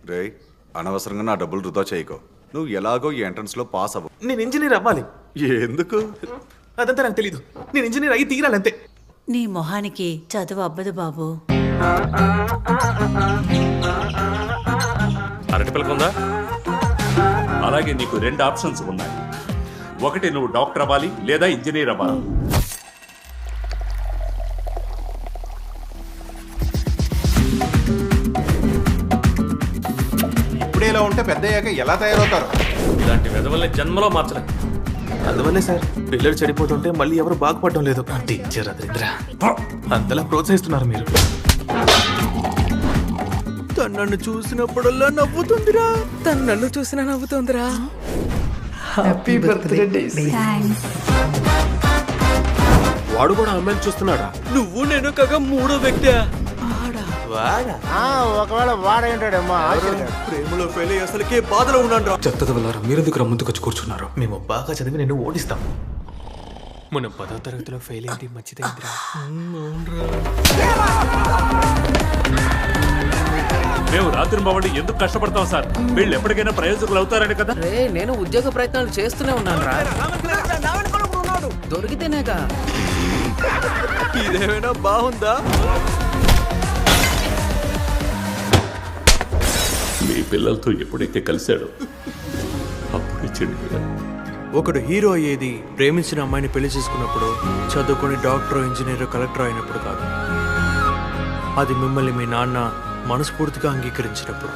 రే అనవసరంగా నా డబ్బులు వృధా చేయకో. నువ్వు ఎలాగో ఈ ఎంట్రన్స్ లో పాస్ అవ్వు. నేను ఇంజనీర్ అవ్వాలి. ఎందుకు? అదంతా నాకు తెలీదు. నేను ఇంజనీర్ అయ్యి తీరాలంతే. నీ మొహానికి చదువు అబ్బదు బాబు. అరటిపలకుందా? అలాగే నీకు 2 ఆప్షన్స్ ఉన్నాయి. ఒకటి నువ్వు డాక్టర్ అవ్వాలి లేదా ఇంజనీర్ అవ్వాలి. ఇప్పుడే ఇలా ఉంటే పెద్ద అయ్యాక ఎలా తయారవుతారు? ఇలాంటి వెధవల్ని జన్మలో మార్చలేదు. అందువల్లే సార్ పిల్లలు చెడిపోతుంటే మళ్ళీ ఎవరు బాగుపడడం లేదు. టీచర్ అదరిద్ర అంతలా ప్రోత్సహిస్తున్నారు మీరు. తను నన్ను చూసినప్పుడల్లా నవ్వుతుందిరా. తను నన్ను చూసినా నవ్వుతుందిరా. Happy birthday. వాడు కూడా అమ్మాయిని చూస్తున్నాడా? నువ్వు నేను కాక మూడో వ్యక్తి. ఒకవేళ వాడేంటాడేమో ప్రేమలో ఫెయిల్ అయ్యి అసలుకే బాధలో ఉన్నాడు రా. చెత్తది వెళ్ళారా? మీరెందుకు ముందుకు వచ్చి కూర్చున్నారు? మేము బాగా చదివి నిన్ను ఓడిస్తాం. మనం 10వ తరగతిలో ఫెయిల్ అయింది మంచిదైందిరా. మేము రాత్రి బాబు ఎందుకు కష్టపడతాం సార్? వీళ్ళు ఎప్పటికైనా ప్రయోజకులు అవుతారని కదా. నేను ఉద్యోగ ప్రయత్నాలు చేస్తూనే ఉన్నాను రా. దొరికితేనేగా. ఇదేమైనా బాగుందా? మీ పిల్లలతో ఎప్పుడైతే కలిశాడో అప్పుడే చెడిపోయాడు. ఒకడు హీరో అయ్యేది ప్రేమించిన అమ్మాయిని పెళ్లి చేసుకున్నప్పుడు, చదువుకొని డాక్టర్, ఇంజనీర్, కలెక్టర్ అయినప్పుడు కాదు. అది మిమ్మల్ని మీ నాన్న మనస్ఫూర్తిగా అంగీకరించినప్పుడు.